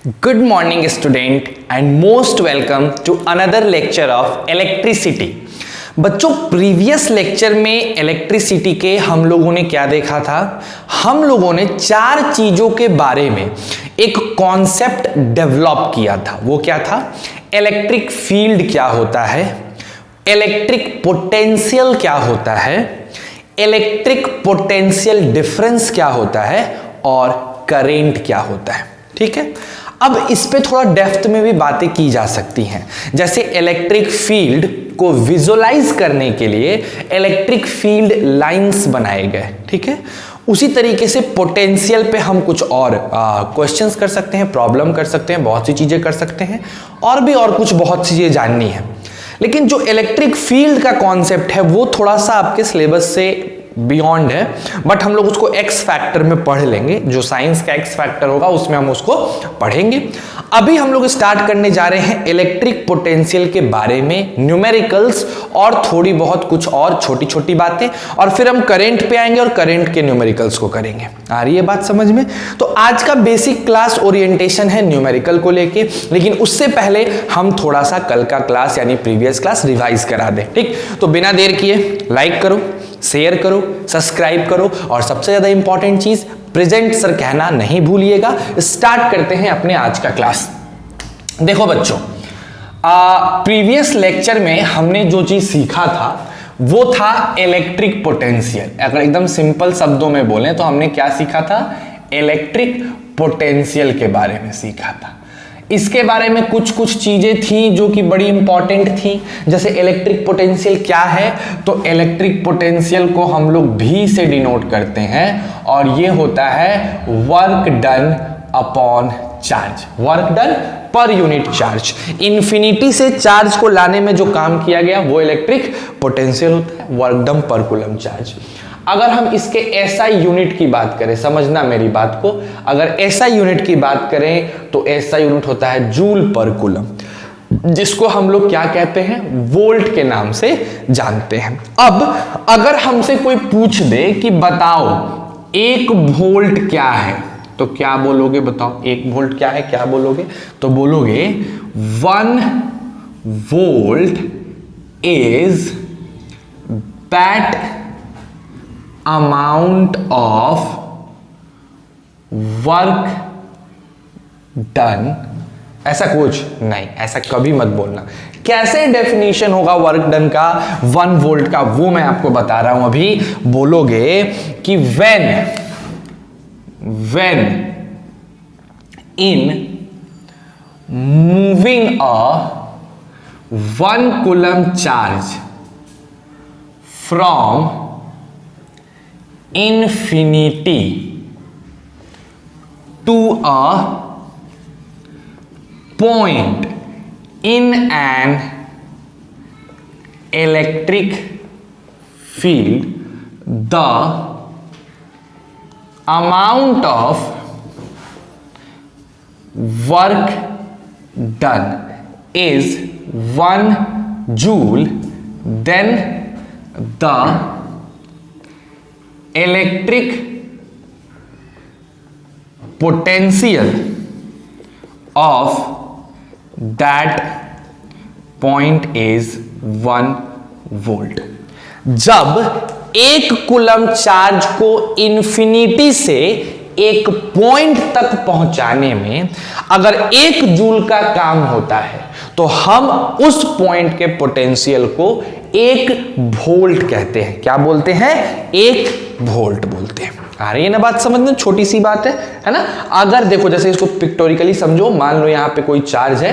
Good morning student and most welcome to another lecture of electricity। बच्चों previous lecture में electricity के हम लोगों ने क्या देखा था? हम लोगों ने चार चीजों के बारे में एक कॉन्सेप्ट डेवलप किया था। वो क्या था? इलेक्ट्रिक फील्ड क्या होता है, इलेक्ट्रिक पोटेंशियल क्या होता है, इलेक्ट्रिक पोटेंशियल डिफरेंस क्या होता है और करेंट क्या होता है। ठीक है, अब इस पे थोड़ा डेप्थ में भी बातें की जा सकती हैं। जैसे इलेक्ट्रिक फील्ड को विजुअलाइज करने के लिए इलेक्ट्रिक फील्ड लाइंस बनाए गए। ठीक है, उसी तरीके से पोटेंशियल पे हम कुछ और क्वेश्चंस कर सकते हैं, प्रॉब्लम कर सकते हैं, बहुत सी चीजें कर सकते हैं और कुछ बहुत सी चीजें जाननी है। लेकिन जो इलेक्ट्रिक फील्ड का कॉन्सेप्ट है वो थोड़ा सा आपके सिलेबस से बियॉन्ड है, बट हम लोग उसको एक्स फैक्टर में पढ़ लेंगे। जो साइंस का एक्स फैक्टर होगा उसमें हम उसको पढ़ेंगे। अभी हम लोग स्टार्ट करने जा रहे हैं इलेक्ट्रिक पोटेंशियल के बारे में, न्यूमेरिकल्स और थोड़ी बहुत कुछ और छोटी छोटी बातें, और फिर हम करंट पे आएंगे और करंट के न्यूमेरिकल्स को करेंगे। आ रही है बात समझ में? तो आज का बेसिक क्लास ओरिएंटेशन है न्यूमेरिकल को लेके, लेकिन उससे पहले हम थोड़ा सा कल का क्लास यानी प्रीवियस क्लास रिवाइज करा दें। ठीक, तो बिना देर किए लाइक करो, शेयर करो, सब्सक्राइब करो और सबसे ज्यादा इंपॉर्टेंट चीज प्रेजेंट सर कहना नहीं भूलिएगा। स्टार्ट करते हैं अपने आज का क्लास। देखो बच्चों, प्रीवियस लेक्चर में हमने जो चीज सीखा था वो था इलेक्ट्रिक पोटेंशियल। अगर एकदम सिंपल शब्दों में बोलें तो हमने क्या सीखा था? इलेक्ट्रिक पोटेंशियल के बारे में सीखा था। इसके बारे में कुछ कुछ चीजें थी जो कि बड़ी इंपॉर्टेंट थी। जैसे इलेक्ट्रिक पोटेंशियल क्या है, तो इलेक्ट्रिक पोटेंशियल को हम लोग भी से डिनोट करते हैं और ये होता है work done upon charge, work done per unit charge. Infinity से चार्ज को लाने में जो काम किया गया वो इलेक्ट्रिक पोटेंशियल होता है, वर्क डन पर कूलम चार्ज। अगर हम इसके एसआई यूनिट की बात करें, समझना मेरी बात को, अगर एसआई यूनिट की बात करें तो एसआई यूनिट होता है जूल पर कूलम, जिसको हम लोग क्या कहते हैं? वोल्ट के नाम से जानते हैं। अब अगर हमसे कोई पूछ दे कि बताओ 1 वोल्ट क्या है, तो क्या बोलोगे? बताओ 1 वोल्ट क्या है, क्या बोलोगे? तो बोलोगे 1 volt is that amount of work done। ऐसा कुछ नहीं, ऐसा कभी मत बोलना। कैसे डेफिनेशन होगा वर्क डन का 1 वोल्ट का, वो मैं आपको बता रहा हूं। अभी बोलोगे कि when in moving a 1 coulomb charge from infinity to a point in an electric field, the amount of work done is 1 joule, then the electric potential of that point is 1 volt. जब 1 coulomb charge को infinity से एक point तक पहुंचाने में अगर 1 joule का काम होता है तो हम उस पॉइंट के पोटेंशियल को 1 वोल्ट कहते हैं। क्या बोलते हैं? 1 वोल्ट बोलते हैं। आ रही है ना बात समझ में? छोटी सी बात है ना? अगर देखो, जैसे इसको पिक्टोरिकली समझो, मान लो यहां पे कोई चार्ज है,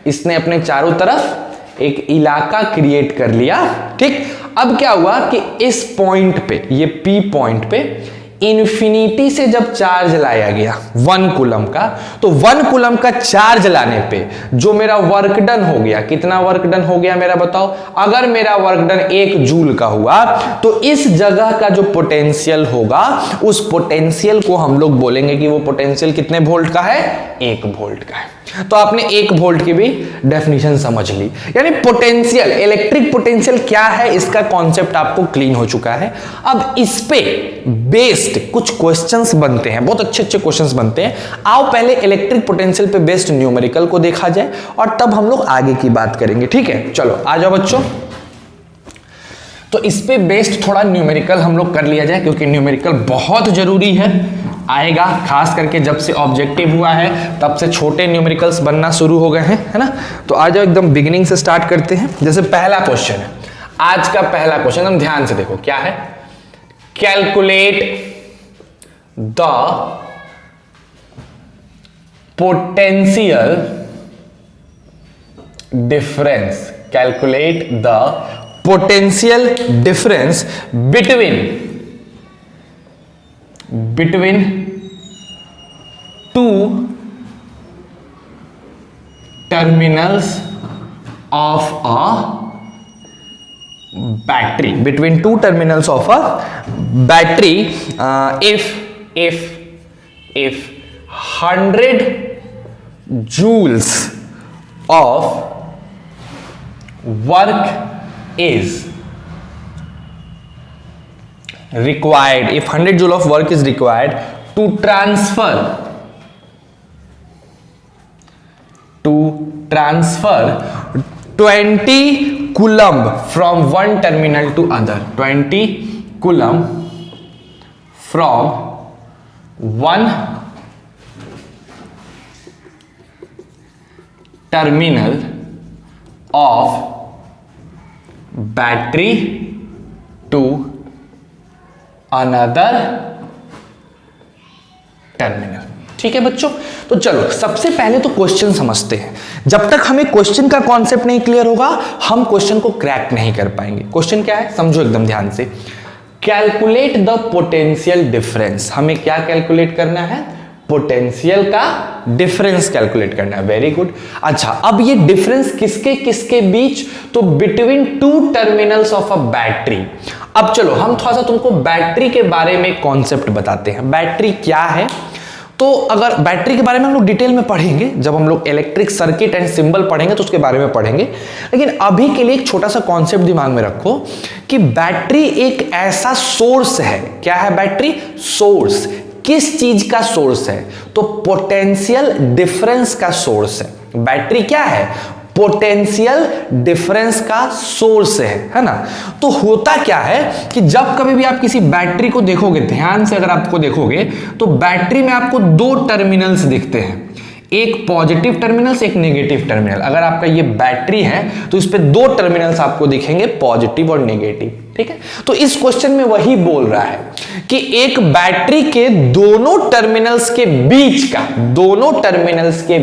इसने अपने चारों तरफ एक इलाका क्रिएट कर लिया। ठीक, अब क्या हुआ कि इस पॉइंट पे, ये पी पॉइंट पे इन्फिनिटी से जब चार्ज लाया गया 1 कूलम का, तो 1 कूलम का चार्ज लाने पे जो मेरा वर्क डन हो गया, कितना वर्क डन हो गया मेरा? बताओ। अगर मेरा वर्क डन 1 जूल का हुआ तो इस जगह का जो पोटेंशियल होगा उस पोटेंशियल को हम लोग बोलेंगे कि वो पोटेंशियल कितने वोल्ट का है? 1 वोल्ट का है। तो आपने 1 वोल्ट की भी डेफिनेशन समझ ली। यानी पोटेंशियल, इलेक्ट्रिक पोटेंशियल क्या है इसका कॉन्सेप्ट आपको क्लीन हो चुका है। अब इस पे बेस्ड कुछ क्वेश्चंस बनते हैं, बहुत अच्छे अच्छे क्वेश्चंस बनते हैं। आओ पहले इलेक्ट्रिक पोटेंशियल पे बेस्ड न्यूमेरिकल को देखा जाए और तब हम लोग आगे की बात करेंगे, ठीक है। चलो आ जाओ बच्चों। तो इस पे बेस्ड थोड़ा न्यूमेरिकल हम लोग कर लिया जाए, क्योंकि न्यूमेरिकल बहुत जरूरी है, आएगा। खास करके जब से ऑब्जेक्टिव हुआ है तब से छोटे न्यूमेरिकल्स बनना शुरू हो गए हैं, है ना। तो आ जाओ एकदम बिगिनिंग से स्टार्ट करते हैं। जैसे पहला क्वेश्चन है, आज का पहला क्वेश्चन, हम ध्यान से देखो क्या है। Calculate the potential difference, calculate the potential difference between two terminals of a battery, between two terminals of a battery, if 100 joules of work is required, if 100 joule of work is required to transfer 20 coulomb from one terminal to other, 20 coulomb from one terminal of battery to another terminal। ठीक है बच्चों, तो चलो सबसे पहले तो question समझते हैं। जब तक हमें क्वेश्चन का कॉन्सेप्ट नहीं क्लियर होगा हम क्वेश्चन को क्रैक नहीं कर पाएंगे। क्वेश्चन क्या है समझो एकदम ध्यान से। कैलकुलेट द पोटेंशियल डिफरेंस, हमें क्या कैलकुलेट करना है, पोटेंशियल का डिफरेंस कैलकुलेट करना है। Very good. अच्छा, अब ये डिफरेंस किसके किसके बीच, तो between two terminals of a battery. अब चलो हम थोड़ा सा तुमको बैटरी के बारे में कॉन्सेप्ट बताते हैं। बैटरी क्या है, तो अगर बैटरी के बारे में हम लोग डिटेल में पढ़ेंगे, जब हम लोग इलेक्ट्रिक सर्किट एंड सिंबल पढ़ेंगे तो उसके बारे में पढ़ेंगे, लेकिन अभी के लिए एक छोटा सा कॉन्सेप्ट दिमाग में रखो कि बैटरी एक ऐसा सोर्स है। क्या है बैटरी, सोर्स। किस चीज का सोर्स है, तो पोटेंशियल डिफरेंस का सोर्स है। बैटरी क्या है, पोटेंशियल डिफरेंस का सोर्स है ना। तो होता क्या है कि जब कभी भी आप किसी बैटरी को देखोगे, ध्यान से अगर आपको देखोगे तो बैटरी में आपको 2 टर्मिनल्स दिखते हैं, एक पॉजिटिव टर्मिनल्स, एक नेगेटिव टर्मिनल। अगर आपका ये बैटरी है तो इस पे 2 टर्मिनल्स आपको दिखेंगे, पॉजिटिव और नेगेटिव। ठीक है, तो इस क्वेश्चन में वही बोल रहा है कि एक बैटरी के दोनों टर्मिनल्स के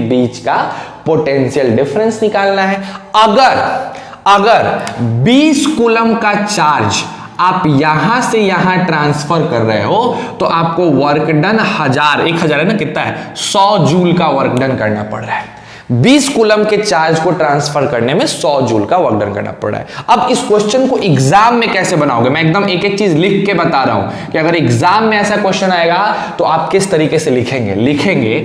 बीच का पोटेंशियल डिफरेंस निकालना है। अगर 20 कूलम का चार्ज आप यहां से यहां ट्रांसफर कर रहे हो तो आपको वर्क डन 1000 है ना, कितना है, 100 जूल का वर्क डन करना पड़ रहा है। 20 कूलम के चार्ज को ट्रांसफर करने में 100 जूल का वर्क डन करना पड़ रहा है। अब इस क्वेश्चन को एग्जाम में कैसे बनाओगे, मैं एकदम एक एक चीज लिख के बता रहा हूं कि अगर एग्जाम में ऐसा क्वेश्चन आएगा तो आप किस तरीके से लिखेंगे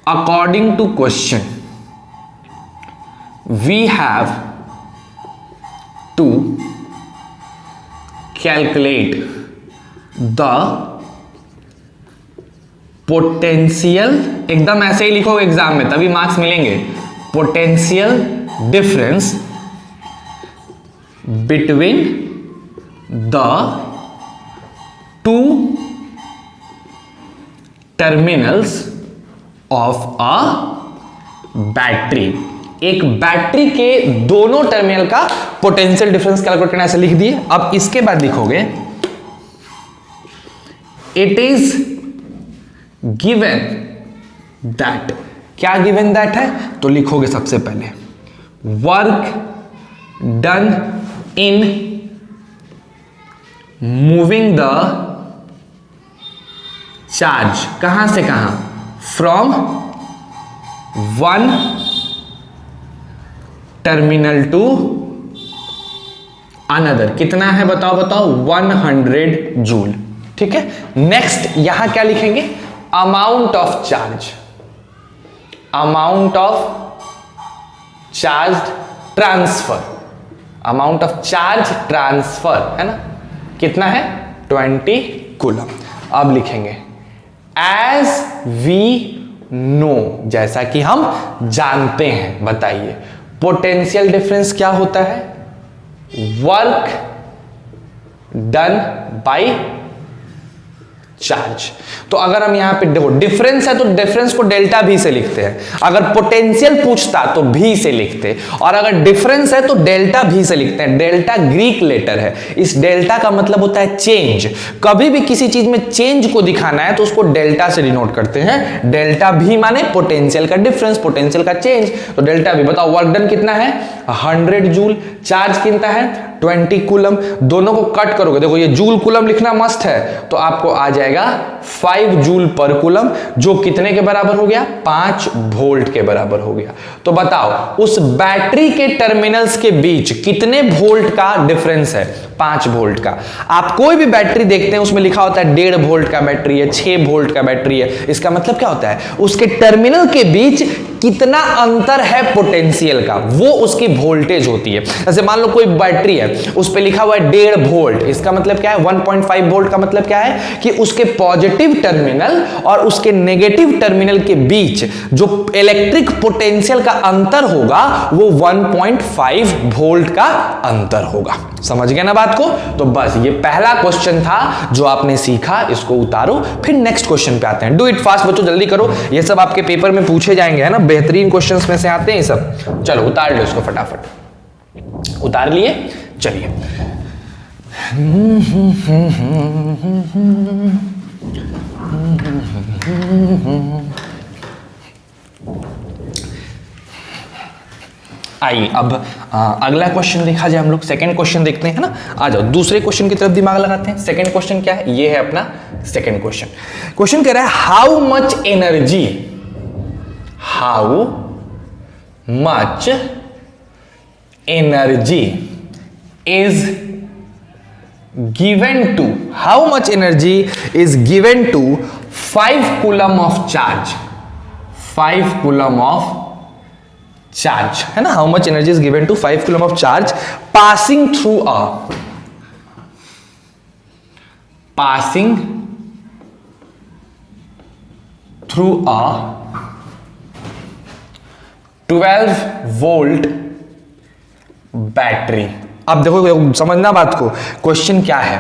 according to question we have to calculate the potential, एकदम ऐसे ही लिखोगे एग्जाम में तभी मार्क्स मिलेंगे, potential difference between the 2 terminals of a battery. एक बैटरी के दोनों टर्मिनल का पोटेंशियल डिफरेंस कैलकुलेट करना, ऐसे लिख दिए। अब इसके बाद लिखोगे इट इज गिवन दैट, क्या गिवन दैट है, तो लिखोगे सबसे पहले work done in moving the charge, कहां से कहां, फ्रॉम 1 टर्मिनल टू अनदर। कितना है बताओ 100 जूल। ठीक है, नेक्स्ट यहां क्या लिखेंगे, amount of charge. Amount of charge transfer, amount of charge transfer है ना, कितना है 20 कूलम। अब लिखेंगे एज वी नो, जैसा कि हम जानते हैं, बताइए पोटेंशियल डिफरेंस क्या होता है, वर्क डन बाय चार्ज। तो अगर हम यहां पे देखो डिफरेंस है तो डिफरेंस को डेल्टा भी से लिखते हैं, अगर पोटेंशियल पूछता तो भी से लिखते, और अगर डिफरेंस है तो डेल्टा भी से लिखते हैं। डेल्टा ग्रीक लेटर है, इस डेल्टा का मतलब होता है चेंज। कभी भी किसी चीज में चेंज को दिखाना है तो उसको डेल्टा से डिनोट करते हैं। डेल्टा भी माने पोटेंशियल का डिफरेंस, पोटेंशियल का चेंज, तो डेल्टा भी। बताओ वर्क डन कितना है 100 जूल, चार्ज कितना है 20 कूलम। दोनों को कट करोगे, देखो ये जूल कूलम लिखना मस्त है, तो आपको आ जाएगा 5 जूल पर कूलम, जो कितने के बराबर हो गया 5 वोल्ट के बराबर हो गया। तो बताओ उस बैटरी के टर्मिनल्स के बीच कितने वोल्ट का डिफरेंस है, 5 वोल्ट का। आप कोई भी बैटरी देखते हैं उसमें लिखा होता है 1.5 वोल्ट का बैटरी है, 6 वोल्ट का बैटरी है। इसका मतलब क्या होता है, उसके टर्मिनल के बीच कितना अंतर है पोटेंशियल का, वो उसकी वोल्टेज होती है। जैसे मान लो कोई बैटरी है उस पे लिखा हुआ है 1.5 वोल्ट, इसका मतलब क्या है 1.5 वोल्ट का मतलब क्या है कि उसके पॉजिटिव टर्मिनल और उसके नेगेटिव टर्मिनल के बीच जो इलेक्ट्रिक पोटेंशियल का अंतर होगा वो 1.5 वोल्ट का अंतर होगा। समझ गए ना बात को। तो बस ये पहला क्वेश्चन था जो आपने सीखा, इसको उतारो, फिर नेक्स्ट क्वेश्चन पे आते हैं। डू इट फास्ट बच्चों, जल्दी करो, ये सब आपके पेपर में पूछे जाएंगे, है ना, बेहतरीन क्वेश्चंस में से आते हैं ये सब। चलो उतार लो इसको फटाफट, उतार लिए, चलिए। आइए अब अगला क्वेश्चन देखा जाए हम लोग। सेकंड क्वेश्चन देखते हैं ना, आ जाओ दूसरे क्वेश्चन की तरफ दिमाग लगाते हैं। सेकंड क्वेश्चन क्या है, ये है अपना सेकंड क्वेश्चन। क्वेश्चन कह रहा है how much energy, how much energy is given to, how much energy is given to 5 coulomb of charge, 5 coulomb of charge, है ना, how much energy is given to 5 coulomb of charge passing through a 12 volt battery. अब देखो समझना बात को, question क्या है,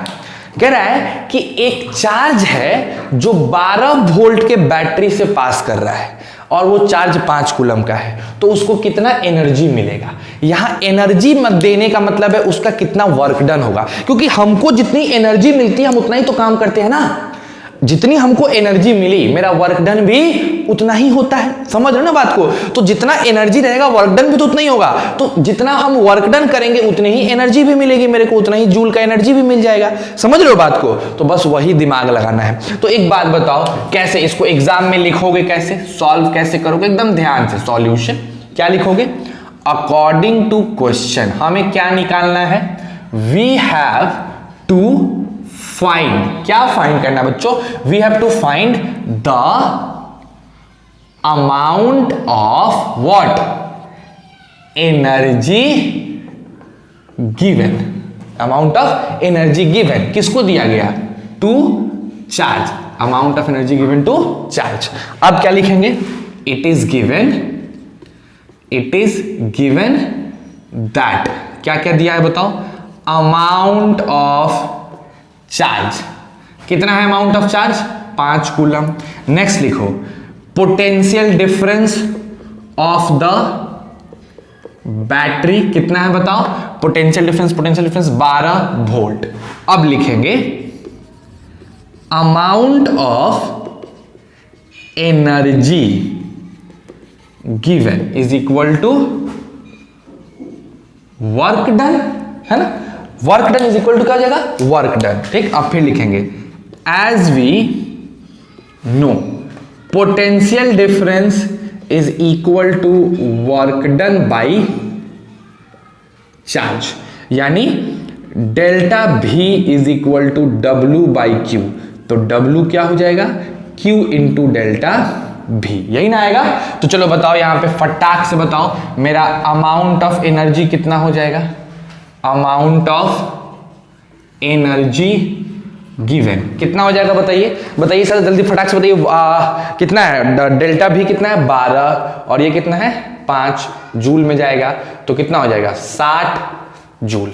कह रहा है कि एक चार्ज है जो 12 वोल्ट के बैटरी से पास कर रहा है और वो चार्ज 5 कूलम का है, तो उसको कितना एनर्जी मिलेगा। यहां एनर्जी मत देने का मतलब है उसका कितना वर्क डन होगा, क्योंकि हमको जितनी एनर्जी मिलती है हम उतना ही तो काम करते हैं ना। जितनी हमको एनर्जी मिली मेरा वर्क डन भी उतना ही होता है, समझ रहे हो ना बात को। तो जितना एनर्जी रहेगा वर्क डन भी तो उतना ही होगा, तो जितना हम वर्क डन करेंगे उतनी ही एनर्जी भी मिलेगी मेरे को, उतना ही जूल का एनर्जी भी मिल जाएगा। समझ रहे हो बात को, तो बस वही दिमाग लगाना है। तो एक बात बताओ, कैसे इसको एग्जाम में लिखोगे, कैसे सॉल्व कैसे करोगे, एकदम ध्यान से। सॉल्यूशन क्या लिखोगे, अकॉर्डिंग टू क्वेश्चन हमें क्या निकालना है, वी हैव टू फाइंड, क्या फाइंड करना है बच्चों, we have to find the amount of what, energy given, amount of energy given किसको दिया गया, to charge, amount of energy given to charge. अब क्या लिखेंगे, इट इज गिवन दैट, क्या क्या दिया है बताओ, अमाउंट ऑफ चार्ज, कितना है amount of charge 5 coulomb. Next लिखो potential difference of the battery, कितना है बताओ, पोटेंशियल डिफरेंस 12 वोल्ट। अब लिखेंगे amount of energy given is equal to work done, है ना, work done is equal to क्या हो जाएगा, वर्क डन। ठीक, अब फिर लिखेंगे as we know potential difference is equal to work done by charge, यानी delta V is equal to W by Q. तो W क्या हो जाएगा, Q इंटू डेल्टा भी, यही ना आएगा। तो चलो बताओ यहां पे फटाक से बताओ मेरा अमाउंट ऑफ एनर्जी कितना हो जाएगा, अमाउंट ऑफ एनर्जी गिवन कितना हो जाएगा, बताइए बताइए सर जल्दी फटाक से बताइए। कितना है डेल्टा भी, कितना है 12 और ये कितना है 5 जूल में जाएगा, तो कितना हो जाएगा 60 जूल।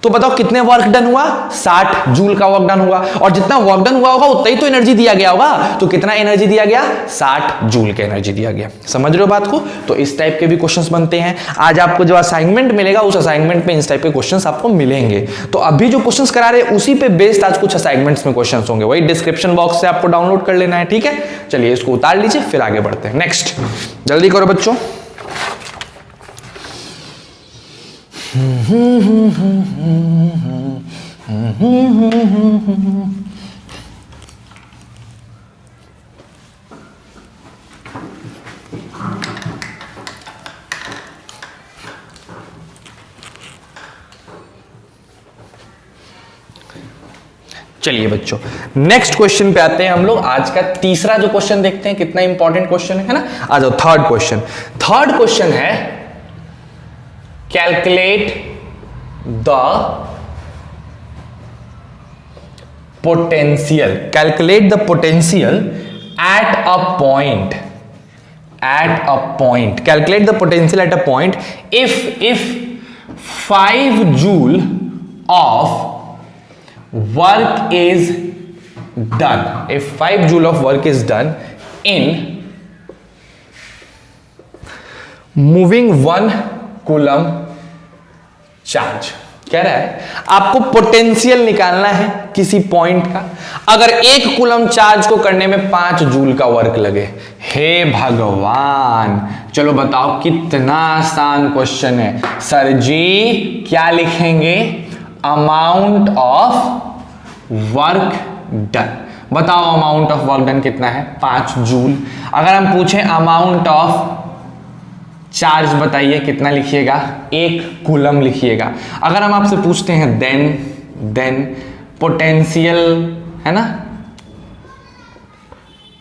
तो बताओ कितने वर्क डन हुआ, 60 जूल का वर्क डन हुआ, और जितना वर्क डन हुआ होगा उतना ही तो एनर्जी दिया गया होगा, तो कितना एनर्जी दिया गया 60 जूल की एनर्जी दिया गया। समझ रहे हो बात को। तो इस टाइप के भी क्वेश्चंस बनते हैं। आज आपको जो असाइनमेंट मिलेगा उस असाइनमेंट में इस टाइप के क्वेश्चंस आपको मिलेंगे। तो अभी जो क्वेश्चंस करा रहे हैं उसी पे बेस्ड आज कुछ असाइनमेंट्स में क्वेश्चंस होंगे, वही डिस्क्रिप्शन बॉक्स से आपको डाउनलोड कर लेना है, ठीक है। चलिए इसको उतार लीजिए फिर आगे बढ़ते हैं। नेक्स्ट जल्दी करो बच्चों। चलिए बच्चों नेक्स्ट क्वेश्चन पे आते हैं हम लोग। आज का तीसरा जो क्वेश्चन देखते हैं, कितना इंपॉर्टेंट क्वेश्चन है ना। आ जाओ थर्ड क्वेश्चन। थर्ड क्वेश्चन है calculate the potential, calculate the potential at a point, at a point, calculate the potential at a point if 5 joule of work is done, if 5 joule of work is done in moving 1 coulomb charge. कह रहा है आपको potential निकालना है किसी point का, अगर 1 coulomb charge को करने में 5 जूल का वर्क लगे। हे भगवान, चलो बताओ कितना आसान क्वेश्चन है। सर जी क्या लिखेंगे, अमाउंट ऑफ वर्क डन। बताओ अमाउंट ऑफ वर्क डन कितना है 5 जूल। अगर हम पूछें अमाउंट ऑफ चार्ज बताइए कितना लिखिएगा, 1 कूलम लिखिएगा। अगर हम आपसे पूछते हैं देन पोटेंशियल है ना,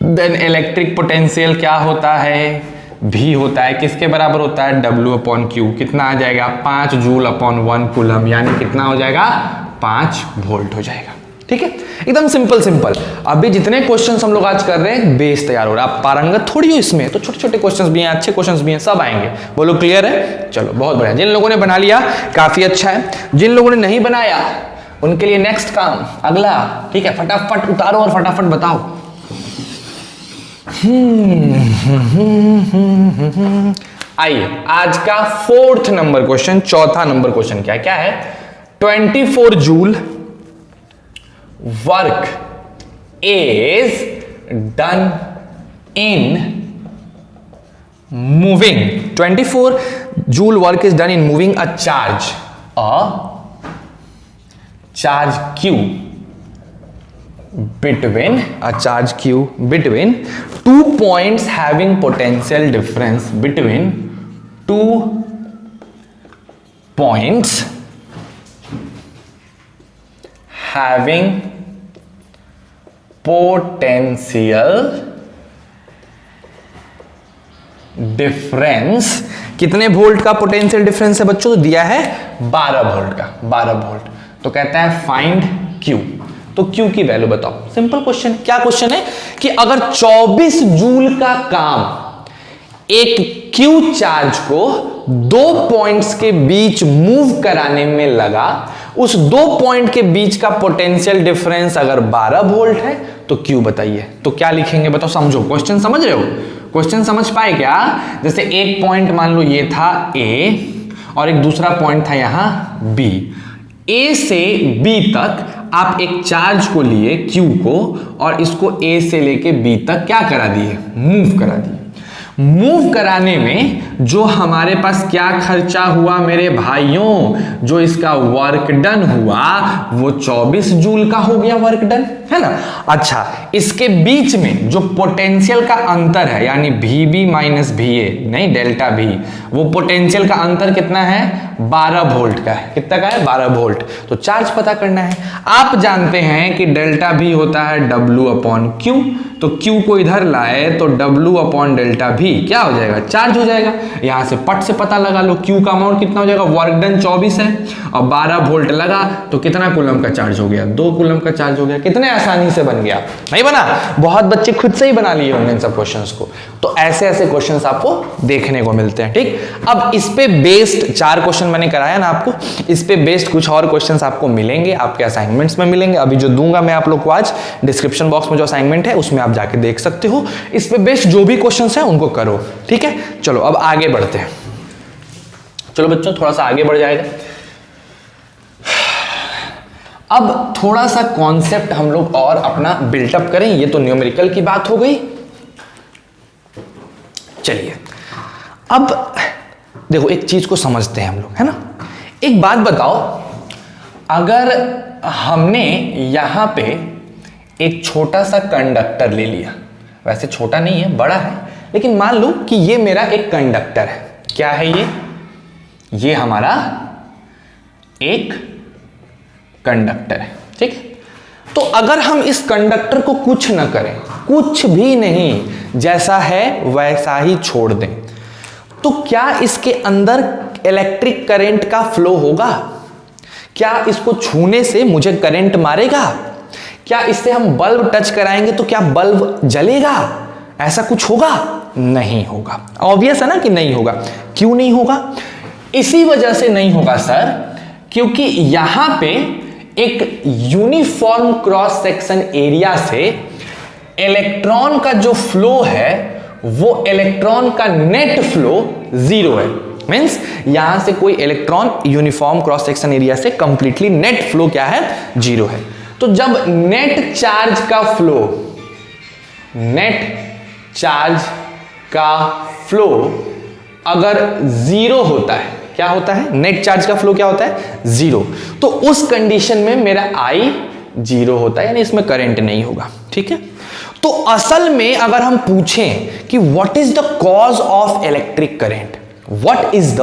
देन इलेक्ट्रिक पोटेंशियल क्या होता है, भी होता है, किसके बराबर होता है W/Q। कितना आ जाएगा 5 जूल अपॉन 1 कूलम, यानी कितना हो जाएगा 5 वोल्ट हो जाएगा। ठीक है, एकदम सिंपल सिंपल। अभी जितने क्वेश्चंस हम लोग आज कर रहे हैं बेस तैयार हो रहा है। आप पारंगत थोड़ी हो इसमें, तो छोटे छोटे क्वेश्चंस भी हैं, अच्छे क्वेश्चंस भी हैं, सब आएंगे। बोलो क्लियर है। चलो बहुत बढ़िया। जिन लोगों ने बना लिया काफी अच्छा है, जिन लोगों ने नहीं बनाया उनके लिए नेक्स्ट काम अगला। ठीक है, फटाफट उतारो और फटाफट बताओ। आइए आज का 4th नंबर क्वेश्चन, चौथा नंबर क्वेश्चन क्या है। 24 joule work is done in moving, 24 joule work is done in moving a charge q between two points having potential difference between 2 points having potential difference. कितने volt का potential difference है बच्चों, तो दिया है 12 volt का, 12 वोल्ट। तो कहता है फाइंड Q। तो Q की वैल्यू बताओ। Simple question. क्या क्वेश्चन है कि अगर 24 जूल का काम एक Q चार्ज को 2 पॉइंट्स के बीच मूव कराने में लगा, उस 2 पॉइंट के बीच का पोटेंशियल डिफरेंस अगर 12 वोल्ट है तो Q बताइए। तो क्या लिखेंगे बताओ, समझो क्वेश्चन, समझ रहे हो क्वेश्चन, समझ पाए क्या। जैसे एक पॉइंट मान लो ये था A और एक दूसरा पॉइंट था यहां B। A से B तक आप एक चार्ज को लिए Q को, और इसको A से लेके B तक क्या करा दिए, मूव करा दिए। मूव कराने में जो हमारे पास क्या खर्चा हुआ मेरे भाइयों, जो इसका वर्क डन हुआ वो 24 जूल का हो गया वर्क डन, है ना। अच्छा, इसके बीच में जो पोटेंशियल का अंतर है, यानी VB माइनस VA नहीं डेल्टा V, वो पोटेंशियल का अंतर कितना है 12 वोल्ट का है। कितना का है? 12 वोल्ट। तो चार्ज पता करना है। आप जानते हैं कि डेल्टा भी होता है W/Q, तो Q को इधर लाए तो W/डेल्टा भी क्या हो जाएगा? चार्ज हो जाएगा। यहां से पट से पता लगा लो Q का अमाउंट कितना हो जाएगा, वर्क डन 24 है और 12 वोल्ट लगा तो कितना कूलम का चार्ज हो गया? 2 कूलम का चार्ज हो गया। कितने आसानी से बन गया, नहीं बना? बहुत बच्चे खुद से ही बना लिए होंगे इन सब क्वेश्चंस को। तो ऐसे ऐसे क्वेश्चंस आपको देखने को मिलते हैं, ठीक। अब इस पे बेस्ड 4 क्वेश्चन मैंने कराया ना आपको, इस पे बेस्ड कुछ और क्वेश्चंस आपको मिलेंगे, आपके असाइनमेंट्स में मिलेंगे। अभी जो दूंगा मैं आप लोग को आज, डिस्क्रिप्शन बॉक्स में जो असाइनमेंट है उसमें आप जाके देख सकते हो। इस पे बेस्ड जो भी क्वेश्चंस हैं उनको करो, ठीक है। चलो अब आगे बढ़ते हैं। चलो बच्चों थोड़ा सा आगे बढ़ जाएगा। अब थोड़ा सा कॉन्सेप्ट हम लोग और अपना बिल्टअप करें। ये तो न्यूमेरिकल की बात हो गई। चलिए अब देखो एक चीज को समझते हैं हम लोग, है ना। एक बात बताओ, अगर हमने यहां पे एक छोटा सा कंडक्टर ले लिया, वैसे छोटा नहीं है, बड़ा है, लेकिन मान लो कि ये मेरा एक कंडक्टर है। क्या है ये हमारा एक कंडक्टर है, ठीक है। तो अगर हम इस कंडक्टर को कुछ ना करें, कुछ भी नहीं, जैसा है वैसा ही छोड़ दें, तो क्या इसके अंदर इलेक्ट्रिक करंट का फ्लो होगा? क्या इसको छूने से मुझे करंट मारेगा? क्या इससे हम बल्ब टच कराएंगे तो क्या बल्ब जलेगा? ऐसा कुछ होगा? नहीं होगा। ऑब्वियस है ना कि नहीं होगा। क्यों नहीं होगा? इसी वजह से नहीं होगा सर, क्योंकि यहां पे एक यूनिफॉर्म क्रॉस सेक्शन एरिया से इलेक्ट्रॉन का जो फ्लो है वो इलेक्ट्रॉन का नेट फ्लो 0 है। मींस यहां से कोई electron uniform cross section area से कंप्लीटली नेट फ्लो क्या है? 0 है। तो जब नेट चार्ज का फ्लो अगर 0 होता है, क्या होता है? नेट चार्ज का फ्लो क्या होता है? 0। तो उस कंडीशन में मेरा I 0 होता है, यानी इसमें करंट नहीं होगा, ठीक है। तो असल में अगर हम पूछें कि what is the cause of electric current, what is the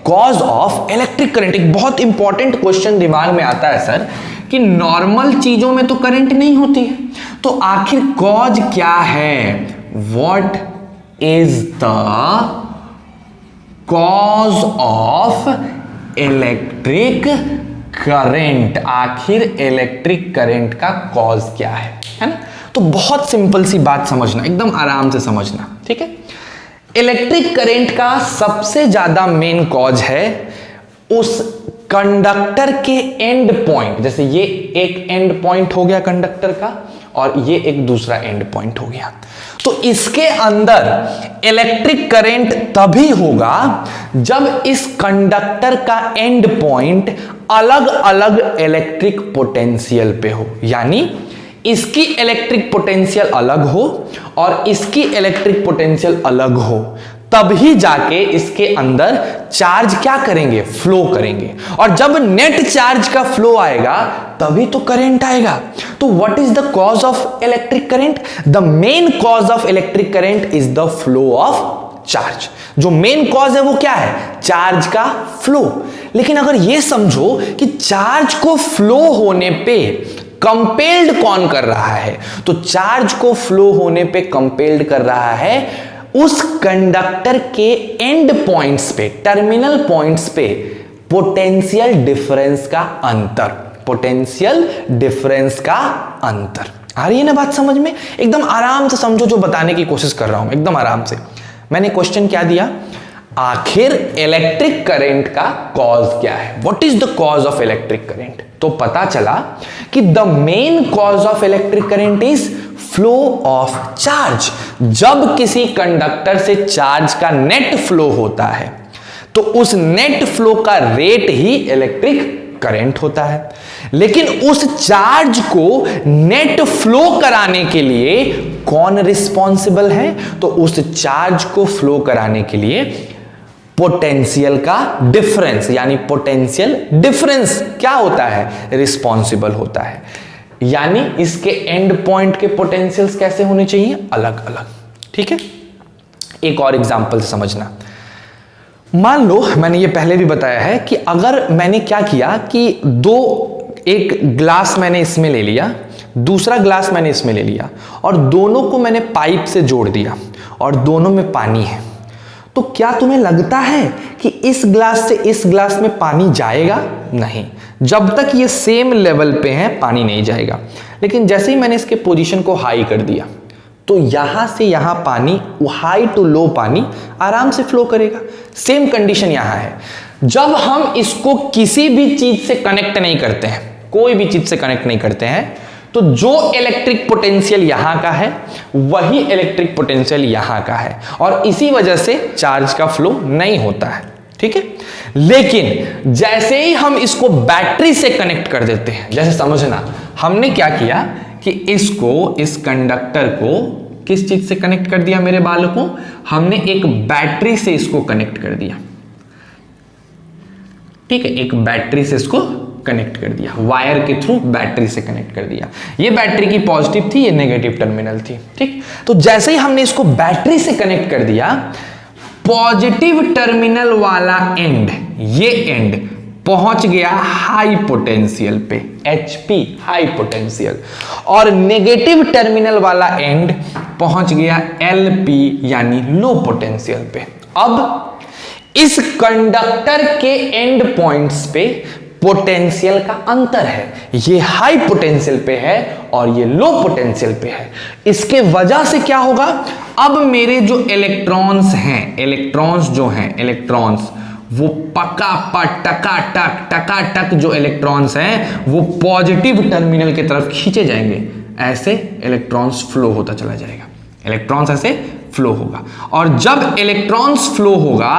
cause of electric current, एक बहुत इंपॉर्टेंट क्वेश्चन दिमाग में आता है सर कि नॉर्मल चीजों में तो करंट नहीं होती है, तो आखिर कॉज क्या है? What is the cause of electric current, आखिर इलेक्ट्रिक करंट का कॉज क्या है ना। तो बहुत सिंपल सी बात समझना, एकदम आराम से समझना, ठीक है। इलेक्ट्रिक करंट का सबसे ज्यादा मेन कॉज है उस कंडक्टर के एंड पॉइंट, जैसे ये एक एंड पॉइंट हो गया कंडक्टर का और ये एक दूसरा एंड पॉइंट हो गया, तो इसके अंदर इलेक्ट्रिक करंट तभी होगा जब इस कंडक्टर का एंड पॉइंट अलग अलग इलेक्ट्रिक पोटेंशियल पे हो, यानी इसकी इलेक्ट्रिक पोटेंशियल अलग हो और इसकी इलेक्ट्रिक पोटेंशियल अलग हो, तभी जाके इसके अंदर चार्ज क्या करेंगे? फ्लो करेंगे। और जब नेट चार्ज का फ्लो आएगा तभी तो करंट आएगा। तो what is the cause of electric current? The main cause of electric current is the flow of charge. जो मेन कॉज है वो क्या है? चार्ज का फ्लो। लेकिन अगर ये समझो कि चार्ज को फ्लो होने पे कंपेल्ड कौन कर रहा है, तो चार्ज को फ्लो होने पे कंपेल्ड कर रहा है उस कंडक्टर के एंड पॉइंट्स पे, टर्मिनल पॉइंट्स पे पोटेंशियल डिफरेंस का अंतर, पोटेंशियल डिफरेंस का अंतर। आ रही है ना बात समझ में? एकदम आराम से समझो जो बताने की कोशिश कर रहा हूं, एकदम आराम से। मैंने क्वेश्चन क्या दिया? आखिर इलेक्ट्रिक करंट का कॉज क्या है? What is the cause of electric current? तो पता चला कि the main cause of electric current is flow of charge. जब किसी कंडक्टर से चार्ज का नेट फ्लो होता है तो उस नेट फ्लो का रेट ही इलेक्ट्रिक करंट होता है। लेकिन उस चार्ज को नेट फ्लो कराने के लिए कौन रिस्पॉन्सिबल है? तो उस चार्ज को फ्लो कराने के लिए पोटेंशियल का डिफरेंस, यानी पोटेंशियल डिफरेंस क्या होता है? रिस्पॉन्सिबल होता है। यानी इसके एंड पॉइंट के पोटेंशियल्स कैसे होने चाहिए? अलग अलग, ठीक है। एक और एग्जांपल से समझना। मान लो मैंने ये पहले भी बताया है कि अगर मैंने क्या किया कि एक ग्लास मैंने इसमें ले लिया, दूसरा ग्लास मैंने इसमें ले लिया और दोनों को मैंने पाइप से जोड़ दिया और दोनों में पानी है, तो क्या तुम्हें लगता है कि इस ग्लास से इस ग्लास में पानी जाएगा? नहीं, जब तक ये सेम लेवल पे है पानी नहीं जाएगा। लेकिन जैसे ही मैंने इसके पोजीशन को हाई कर दिया तो यहां से यहां पानी, हाई टू लो पानी आराम से फ्लो करेगा। सेम कंडीशन यहां है। जब हम इसको किसी भी चीज से कनेक्ट नहीं करते हैं, कोई भी चीज से कनेक्ट नहीं करते हैं, तो जो इलेक्ट्रिक पोटेंशियल यहां का है वही इलेक्ट्रिक पोटेंशियल यहां का है और इसी वजह से चार्ज का फ्लो नहीं होता है। ठीक है, लेकिन जैसे ही हम इसको बैटरी से कनेक्ट कर देते हैं, जैसे समझना हमने क्या किया कि इस कंडक्टर को किस चीज से कनेक्ट कर दिया मेरे बालकों? हमने एक बैटरी से इसको कनेक्ट कर दिया। ठीक है, एक बैटरी से इसको कनेक्ट कर दिया, वायर के थ्रू बैटरी से कनेक्ट कर दिया। ये बैटरी की पॉजिटिव थी, ये नेगेटिव टर्मिनल थी। ठीक, तो जैसे ही हमने इसको बैटरी से कनेक्ट कर दिया, पॉजिटिव टर्मिनल वाला एंड, ये एंड पहुंच गया हाई पोटेंशियल पे, HP हाई पोटेंशियल, और नेगेटिव टर्मिनल वाला एंड पहुंच गया LP यानी लो पोटेंशियल पे। अब इस कंडक्टर के एंड पॉइंट्स पे पोटेंशियल का अंतर है, ये हाई पोटेंशियल पे है और ये लो पोटेंशियल पे है। इसके वजह से क्या होगा? अब मेरे जो इलेक्ट्रॉन्स हैं, इलेक्ट्रॉन्स वो टका टक जो इलेक्ट्रॉन्स हैं वो पॉजिटिव टर्मिनल की तरफ खींचे जाएंगे। ऐसे इलेक्ट्रॉन्स फ्लो होता चला जाएगा, इलेक्ट्रॉन्स ऐसे फ्लो होगा। और जब इलेक्ट्रॉन्स फ्लो होगा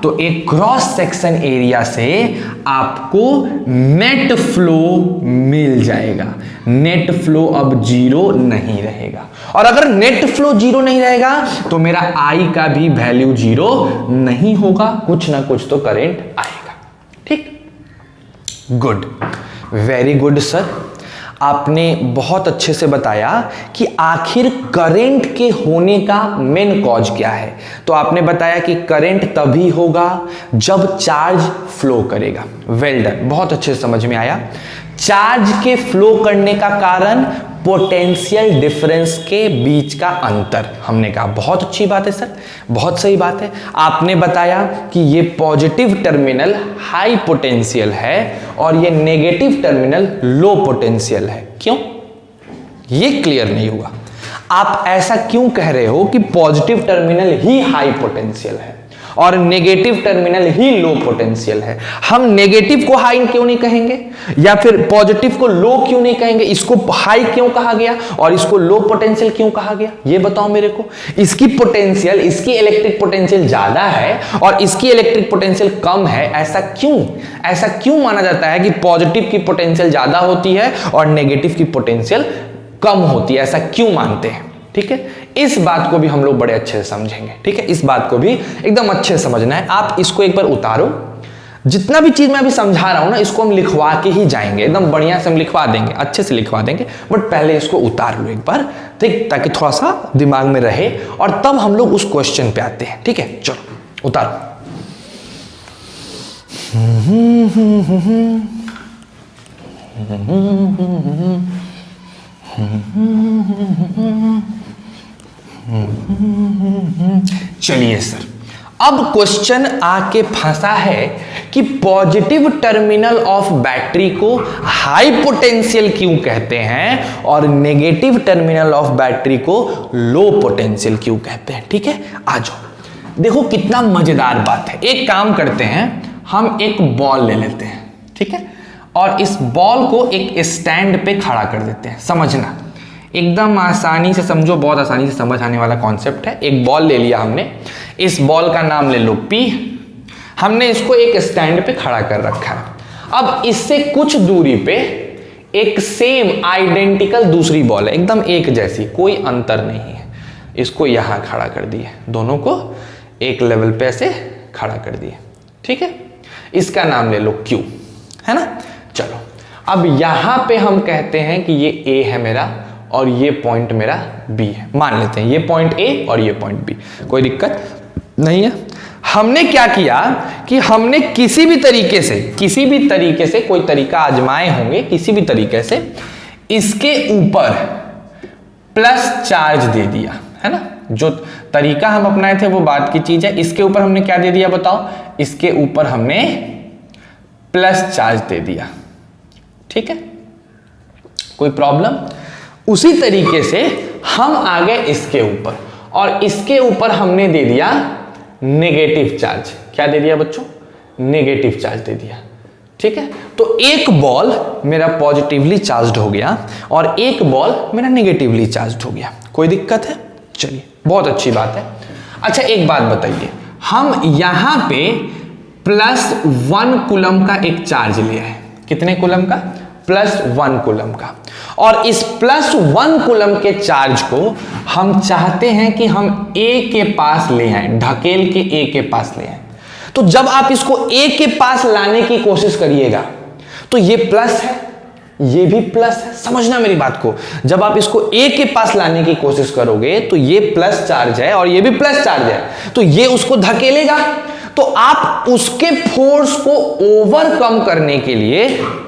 तो एक क्रॉस सेक्शन एरिया से आपको नेट फ्लो मिल जाएगा। नेट फ्लो अब जीरो नहीं रहेगा, और अगर नेट फ्लो जीरो नहीं रहेगा तो मेरा I का भी वैल्यू जीरो नहीं होगा, कुछ ना कुछ तो करंट आएगा। ठीक, गुड, वेरी गुड सर। आपने बहुत अच्छे से बताया कि आखिर करंट के होने का मेन कॉज क्या है। तो आपने बताया कि करंट तभी होगा जब चार्ज फ्लो करेगा। वेल डन, बहुत अच्छे से समझ में आया। चार्ज के फ्लो करने का कारण पोटेंशियल डिफरेंस के बीच का अंतर। हमने कहा बहुत अच्छी बात है सर, बहुत सही बात है। आपने बताया कि ये पॉजिटिव टर्मिनल हाई पोटेंशियल है और ये नेगेटिव टर्मिनल लो पोटेंशियल है। क्यों? ये क्लियर नहीं हुआ। आप ऐसा क्यों कह रहे हो कि पॉजिटिव टर्मिनल ही हाई पोटेंशियल है और नेगेटिव टर्मिनल ही लो पोटेंशियल है? हम नेगेटिव को हाई क्यों नहीं कहेंगे, या फिर पॉजिटिव को लो क्यों नहीं कहेंगे? इसको हाई क्यों कहा गया और इसको लो पोटेंशियल क्यों कहा गया? ये बताओ मेरे को। इसकी पोटेंशियल, इसकी इलेक्ट्रिक पोटेंशियल ज्यादा है और इसकी इलेक्ट्रिक पोटेंशियल कम है, ऐसा क्यों? ऐसा क्यों माना जाता है कि पॉजिटिव की पोटेंशियल ज्यादा होती है और नेगेटिव की पोटेंशियल कम होती है? ऐसा क्यों मानते हैं? ठीक है, इस बात को भी हम लोग बड़े अच्छे से समझेंगे। ठीक है, इस बात को भी एकदम अच्छे से समझना है। आप इसको एक बार उतारो, जितना भी चीज मैं अभी समझा रहा हूं ना, इसको हम लिखवा के ही जाएंगे, एकदम बढ़िया से हम लिखवा देंगे, अच्छे से लिखवा देंगे। बट पहले इसको उतार लो एक बार, ठीक, ताकि थोड़ा सा दिमाग में रहे और तब हम लोग उस क्वेश्चन पे आते हैं। ठीक है, चलो उतारो। चलिए सर, अब क्वेश्चन आके फंसा है कि पॉजिटिव टर्मिनल ऑफ बैटरी को हाई पोटेंशियल क्यों कहते हैं और नेगेटिव टर्मिनल ऑफ बैटरी को लो पोटेंशियल क्यों कहते हैं। ठीक है, आ जाओ। देखो कितना मजेदार बात है। एक काम करते हैं, हम एक बॉल ले लेते हैं, ठीक है, और इस बॉल को एक स्टैंड पे खड़ा कर देते हैं। समझना, एकदम आसानी से समझो, बहुत आसानी से समझ आने वाला कॉन्सेप्ट है। एक बॉल ले लिया हमने, इस बॉल का नाम ले लो P, हमने इसको एक स्टैंड पे खड़ा कर रखा है। अब इससे कुछ दूरी पे एक सेम आइडेंटिकल दूसरी बॉल है, एकदम एक जैसी, कोई अंतर नहीं है। इसको यहां खड़ा कर दिए, दोनों को एक लेवल पे ऐसे खड़ा कर दिए। ठीक है, इसका नाम ले लो Q, है ना। चलो, अब यहां पे हम कहते हैं कि ये A है मेरा और ये पॉइंट मेरा B है, मान लेते हैं ये पॉइंट A और ये पॉइंट B, कोई दिक्कत नहीं है। हमने क्या किया कि हमने किसी भी तरीके से कोई तरीका आजमाए होंगे, किसी भी तरीके से इसके ऊपर प्लस चार्ज दे दिया, है ना। जो तरीका हम अपनाए थे वो बात की चीज है। इसके ऊपर हमने क्या दे दिया बताओ, इसके ऊपर हमने प्लस चार्ज दे दिया, ठीक है, कोई प्रॉब्लम। उसी तरीके से हम आ गए इसके ऊपर, और इसके ऊपर हमने दे दिया नेगेटिव चार्ज। क्या दे दिया बच्चों, नेगेटिव चार्ज दे दिया, ठीक है। तो एक बॉल मेरा पॉजिटिवली चार्ज्ड हो गया और एक बॉल मेरा नेगेटिवली चार्ज्ड हो गया। कोई दिक्कत है? चलिए, बहुत अच्छी बात है। अच्छा एक बात बताइए, हम यहां पे +1 कूलम का एक चार्ज लिया है। कितने कूलम का? +1 कूलम का। और इस +1 कूलम के चार्ज को हम चाहते हैं कि हम A के पास ले आए, ढकेल के A के पास ले आए। तो जब आप इसको A के पास लाने की कोशिश करिएगा तो ये प्लस है, ये भी प्लस है। समझना मेरी बात को, जब आप इसको A के पास लाने की कोशिश करोगे तो ये प्लस चार्ज है और ये भी प्लस चार्ज है, तो ये उसको धकेलेगा। तो आप उसके फोर्स को ओवरकम करने के लिए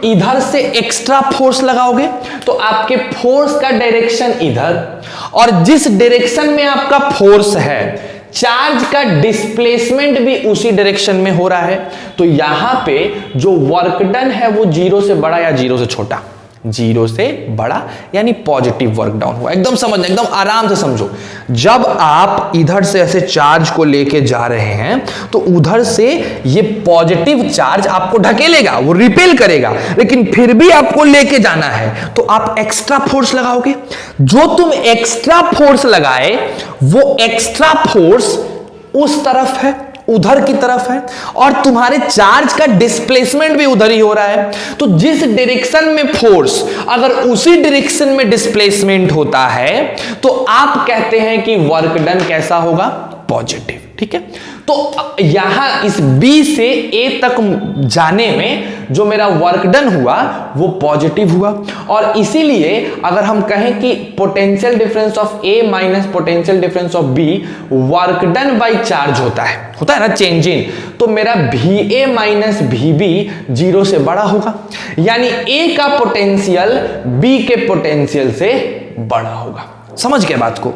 इधर से एक्स्ट्रा फोर्स लगाओगे, तो आपके फोर्स का डायरेक्शन इधर, और जिस डायरेक्शन में आपका फोर्स है चार्ज का डिस्प्लेसमेंट भी उसी डायरेक्शन में हो रहा है। तो यहां पे जो वर्क डन है वो 0 से बड़ा या 0 से छोटा, 0 से बड़ा, यानी पॉजिटिव वर्क डाउन हुआ। एकदम समझना, एकदम आराम से समझो। जब आप इधर से ऐसे चार्ज को लेके जा रहे हैं तो उधर से ये पॉजिटिव चार्ज आपको ढकेलेगा, वो रिपेल करेगा, लेकिन फिर भी आपको लेके जाना है तो आप एक्स्ट्रा फोर्स लगाओगे। जो तुम एक्स्ट्रा फोर्स लगाए वो एक्स्ट्रा फोर्स उस तरफ है, उधर की तरफ है, और तुम्हारे चार्ज का डिस्प्लेसमेंट भी उधर ही हो रहा है। तो जिस डायरेक्शन में फोर्स, अगर उसी डायरेक्शन में डिस्प्लेसमेंट होता है तो आप कहते हैं कि वर्क डन कैसा होगा? पॉजिटिव, ठीक है। तो यहां इस B से A तक जाने में जो मेरा वर्क डन हुआ वो पॉजिटिव हुआ, और इसीलिए अगर हम कहें कि potential difference of A minus potential difference of B work done by charge होता है ना, चेंज इन, तो मेरा VA माइनस VB 0 से बड़ा होगा, यानी A का पोटेंशियल B के पोटेंशियल से बड़ा होगा। समझ गए बात को?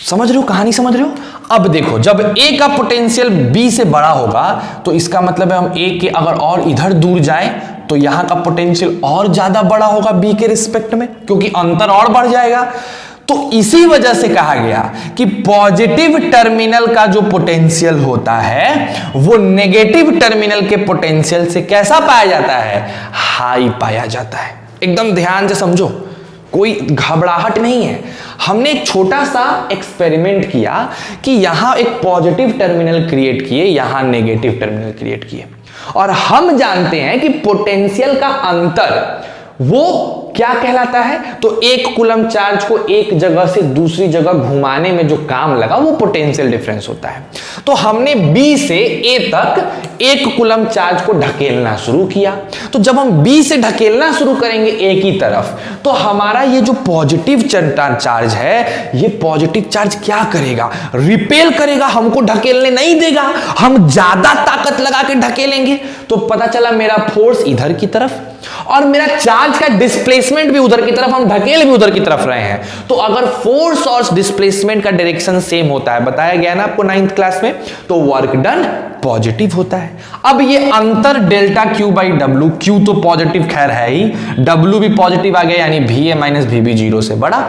समझ रहे हो, कहानी समझ रहे हो? अब देखो, जब A का पोटेंशियल B से बड़ा होगा तो इसका मतलब है हम A के अगर और इधर दूर जाए तो यहां का पोटेंशियल और ज्यादा बड़ा होगा B के रिस्पेक्ट में, क्योंकि अंतर और बढ़ जाएगा। तो इसी वजह से कहा गया कि पॉजिटिव टर्मिनल का जो पोटेंशियल होता है वो नेगेटिव टर्मिनल के पोटेंशियल से कैसा पाया जाता है? हाई पाया जाता है। एकदम ध्यान से समझो, कोई घबराहट नहीं है। हमने एक छोटा सा एक्सपेरिमेंट किया कि यहां एक पॉजिटिव टर्मिनल क्रिएट किए, यहां नेगेटिव टर्मिनल क्रिएट किए, और हम जानते हैं कि पोटेंशियल का अंतर वो क्या कहलाता है? तो 1 कूलम चार्ज को एक जगह से दूसरी जगह घुमाने में जो काम लगा वो पोटेंशियल डिफरेंस होता है। तो हमने B से A तक 1 कूलम चार्ज को ढकेलना शुरू किया। तो जब हम B से ढकेलना शुरू करेंगे A की तरफ, तो हमारा ये जो पॉजिटिव चार्ज है, ये पॉजिटिव चार्ज क्या करेगा? रिपेल करेगा, हमको ढकेलने नहीं देगा। हम ज्यादा ताकत लगा के ढकेलेंगे तो पता चला मेरा फोर्स इधर की तरफ और मेरा चार्ज का डिस्प्लेसमेंट भी उधर की तरफ, हम ढकेल भी उधर की तरफ रहे हैं। तो अगर फोर्स और डिस्प्लेसमेंट का डायरेक्शन सेम होता है, बताया गया ना आपको 9th क्लास में, तो वर्क डन पॉजिटिव होता है। अब ये अंतर delta Q by W, Q तो पॉजिटिव खैर है ही, W भी पॉजिटिव आ गया, यानी VA माइनस VB 0 से बड़ा,